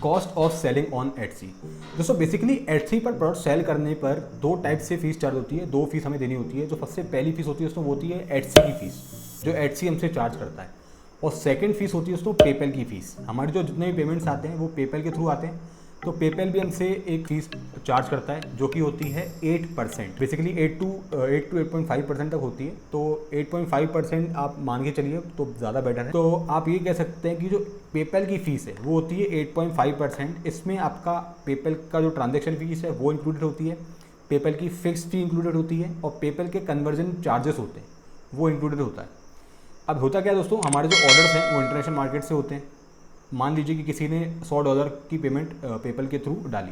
Cost of selling on Etsy. दोस्तों basically Etsy पर product cell करने पर दो टाइप से फीस चार्ज होती है, दो फीस हमें देनी होती है। जो सबसे पहली फीस होती है दोस्तों वो होती है एटसी की फीस, जो एटसी हमसे चार्ज करता है, और सेकंड फीस होती है दोस्तों पेपैल की फीस। हमारे जो जितने भी पेमेंट्स आते हैं वो पेपैल के थ्रू आते हैं, तो पेपैल भी हमसे एक फीस चार्ज करता है जो कि होती है 8%। बेसिकली 8 to 8.5% तक होती है, तो 8.5% आप मान के चलिए तो ज़्यादा बेटर है। तो आप ये कह सकते हैं कि जो पेपैल की फ़ीस है वो होती है 8.5%। इसमें आपका पेपैल का जो ट्रांजेक्शन फीस है वो इंक्लूडेड होती है, पेपैल की फिक्स फी इंक्लूडेड होती है, और पेपैल के कन्वर्जन चार्जेस होते हैं वो इंक्लूडेड होता है। अब होता क्या है दोस्तों, हमारे जो ऑर्डर्स हैं वो इंटरनेशनल मार्केट से होते हैं। मान लीजिए कि किसी ने $100 की पेमेंट पेपैल के थ्रू डाली।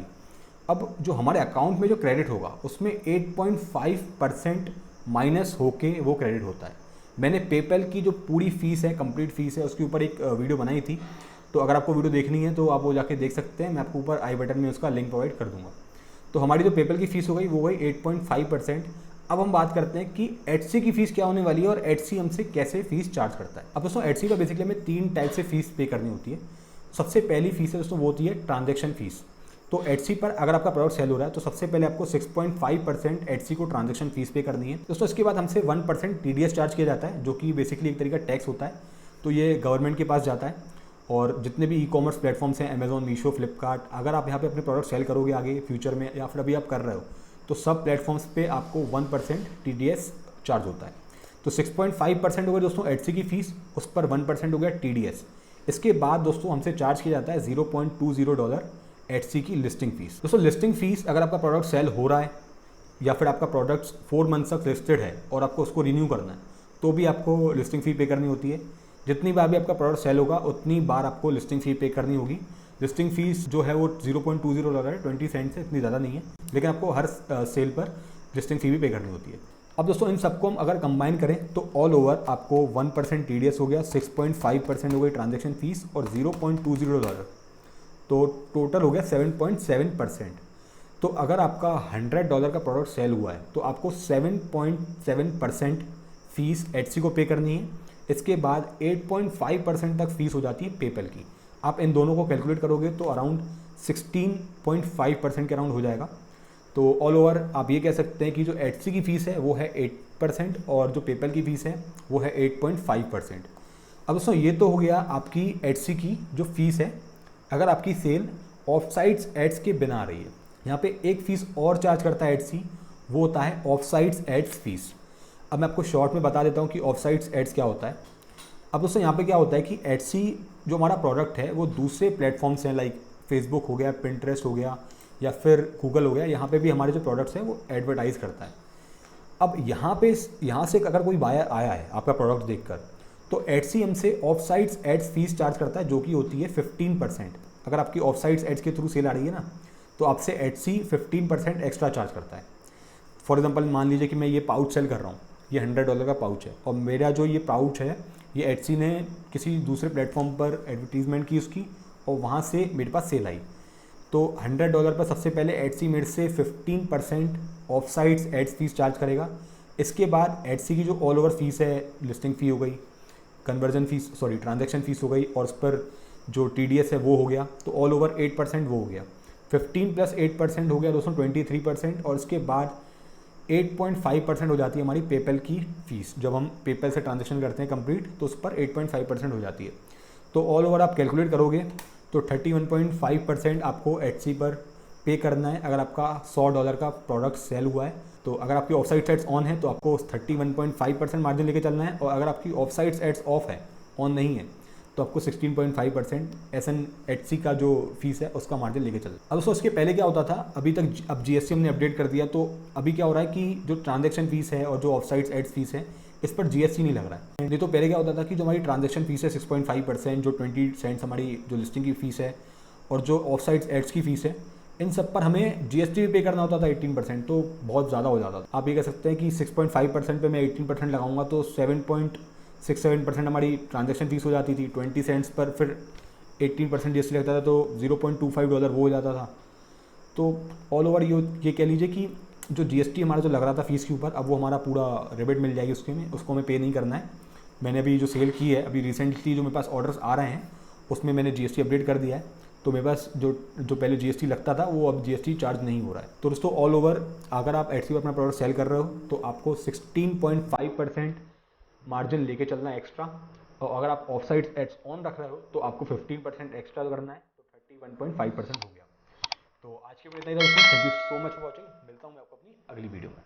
अब जो हमारे अकाउंट में जो क्रेडिट होगा उसमें 8.5% माइनस होके वो क्रेडिट होता है। मैंने पेपैल की जो पूरी फीस है, कंप्लीट फीस है, उसके ऊपर एक वीडियो बनाई थी, तो अगर आपको वीडियो देखनी है तो आप वो जाके देख सकते हैं। मैं आपको ऊपर आई बटन में उसका लिंक प्रोवाइड कर दूंगा। तो हमारी जो पेपैल की फ़ीस हो गई वो गई 8.5%। अब हम बात करते हैं कि एटसी की फ़ीस क्या होने वाली है और एटसी हमसे कैसे फ़ीस चार्ज करता है। अब दोस्तों एटसी का बेसिकली हमें 3 टाइप से फ़ीस पे करनी होती है। सबसे पहली फ़ीस है दोस्तों वो होती है ट्रांजैक्शन फ़ीस। तो एटसी पर अगर आपका प्रोडक्ट सेल हो रहा है तो सबसे पहले आपको 6.5% एटसी को ट्रांजैक्शन फ़ीस पे करनी है दोस्तों। इसके बाद हमसे 1% टीडीएस चार्ज किया जाता है, जो कि बेसिकली एक तरीका टैक्स होता है। तो ये गवर्नमेंट के पास जाता है, और जितने भी ई कॉमर्स प्लेटफॉर्म्स हैं, अमेजॉन, मीशो, फ्लिपकार्ट, अगर आप यहाँ पे अपने प्रोडक्ट सेल करोगे आगे फ्यूचर में या फिर अभी आप कर रहे हो, तो सब प्लेटफॉर्म्स पे आपको 1% टीडीएस चार्ज होता है। तो 6.5% हो गया दोस्तों एटसी की फ़ीस, उस पर 1% हो गया टीडीएस। इसके बाद दोस्तों हमसे चार्ज किया जाता है $0.20 एटसी की लिस्टिंग फीस। दोस्तों लिस्टिंग फीस, अगर आपका प्रोडक्ट सेल हो रहा है या फिर आपका प्रोडक्ट 4 मंथ्स तक लिस्टेड है और आपको उसको रिन्यू करना है, तो भी आपको लिस्टिंग फ़ी पे करनी होती है। जितनी बार भी आपका प्रोडक्ट सेल होगा उतनी बार आपको लिस्टिंग फ़ी पे करनी होगी। लिस्टिंग फीस जो है वो $0.20 है, 20 सेंट से, इतनी ज़्यादा नहीं है, लेकिन आपको हर सेल पर लिस्टिंग फ़ी भी पे करनी होती है। अब दोस्तों इन सबको हम अगर कंबाइन करें तो ऑल ओवर आपको 1% टीडीएस हो गया, 6.5% हो गई ट्रांजैक्शन फीस और $0.20, तो टोटल हो गया 7.7%। तो अगर आपका $100 का प्रोडक्ट सेल हुआ है तो आपको 7.7% फीस एटसी को पे करनी है। इसके बाद 8.5% तक फीस हो जाती है पेपैल की। आप इन दोनों को कैलकुलेट करोगे तो अराउंड 16.5% के अराउंड हो जाएगा। तो ऑल ओवर आप ये कह सकते हैं कि जो एटसी की फ़ीस है वो है 8% और जो पेपैल की फ़ीस है वो है 8.5%। अब दोस्तों ये तो हो गया आपकी एटसी की जो फ़ीस है अगर आपकी सेल ऑफ साइट्स एड्स के बिना आ रही है। यहाँ पे एक फ़ीस और चार्ज करता है एटसी, वो होता है ऑफ साइट्स एड्स फीस। अब मैं आपको शॉर्ट में बता देता हूँ कि ऑफ साइट्स एड्स क्या होता है। अब दोस्तों यहाँ पे क्या होता है कि एटसी जो हमारा प्रोडक्ट है वो दूसरे प्लेटफॉर्म्स हैं, लाइक फेसबुक हो गया, पिंटरेस्ट हो गया या फिर गूगल हो गया, यहाँ पे भी हमारे जो प्रोडक्ट्स हैं वो एडवर्टाइज़ करता है। अब यहाँ से अगर कोई बायर आया है आपका प्रोडक्ट देखकर, तो एटसी हमसे off sites ads fees charge करता है, जो कि होती है 15%। अगर आपकी ऑफ साइट्स एड्स के थ्रू सेल आ रही है ना, तो आपसे एटसी 15% एक्स्ट्रा चार्ज करता है। फॉर एग्जांपल मान लीजिए कि मैं ये पाउच सेल कर रहा हूँ, ये $100 का पाउच है, और मेरा जो ये पाउच है ये एटसी ने किसी दूसरे प्लेटफॉर्म पर एडवर्टीजमेंट की उसकी, और वहाँ से मेरे पास सेल आई। तो $100 पर सबसे पहले एटसी मेरे से 15% off sites ads fees charge करेगा। इसके बाद एटसी की जो ऑल ओवर फीस है, लिस्टिंग फ़ी हो गई, कन्वर्जन फीस ट्रांजैक्शन फीस हो गई, और उस पर जो टीडीएस है वो हो गया, तो ऑल ओवर 8% वो हो गया। 15 + 8% हो गया दोस्तों 23%, और इसके बाद 8.5% हो जाती है हमारी पेपैल की फ़ीस। जब हम पेपैल से ट्रांजैक्शन करते हैं कंप्लीट तो उस पर 8.5% हो जाती है। तो ऑल ओवर आप कैलकुलेट करोगे तो 31.5% आपको एटसी पर पे करना है अगर आपका $100 का प्रोडक्ट सेल हुआ है। तो अगर आपकी ऑफ साइट्स एड्स ऑन है तो आपको 31.5% मार्जिन लेके चलना है, और अगर आपकी ऑफ साइट्स एड्स ऑफ है, ऑन नहीं है, तो आपको 16.5% एसएन एटसी का जो फीस है उसका मार्जिन लेके चलना। अब दोस्तों इसके पहले क्या होता था, अभी तक अब जीएसटी हमने अपडेट कर दिया, तो अभी क्या हो रहा है कि जो ट्रांजैक्शन फीस है और जो ऑफ साइट्स एड्स फीस है इस पर जीएसटी नहीं लग रहा है। नहीं तो पहले क्या होता था कि जो हमारी ट्रांजैक्शन फीस है 6.5%, जो 20 सेंट्स हमारी जो लिस्टिंग की फ़ीस है, और जो ऑफ साइट्स एड्स की फ़ीस है, इन सब पर हमें जीएसटी भी पे करना होता था 18%, तो बहुत ज़्यादा हो जाता था। आप ये कह सकते हैं कि 6.5% पे मैं 18% लगाऊंगा तो 7.67% हमारी ट्रांजैक्शन फीस हो जाती थी। 20 सेंट्स पर फिर 18% जीएसटी लगता था, तो $0.25 वो हो जाता था। तो ऑल ओवर ये कह लीजिए कि जो जीएसटी हमारा जो लग रहा था फीस के ऊपर, अब वो हमारा पूरा रिबेट मिल जाएगी उसके में, उसको हमें पे नहीं करना है। मैंने अभी जो सेल की है, अभी रिसेंटली जो मेरे पास ऑर्डर्स आ रहे हैं उसमें मैंने जीएसटी अपडेट कर दिया है, तो मेरे पास जो पहले GST लगता था वो अब GST चार्ज नहीं हो रहा है। तो दोस्तों ऑल ओवर अगर आप एडसी पर अपना प्रोडक्ट सेल कर रहे हो तो आपको 16.5% मार्जिन लेके चलना है एक्स्ट्रा, और अगर आप ऑफ साइड एड्स ऑन रख रहे हो तो आपको 15% एक्स्ट्रा करना है, तो 31.5% हो गया। तो आज के वीडियो इतना ही था दोस्तों। Thank you so much for watching. मिलता हूँ मैं आपको अपनी अगली वीडियो में।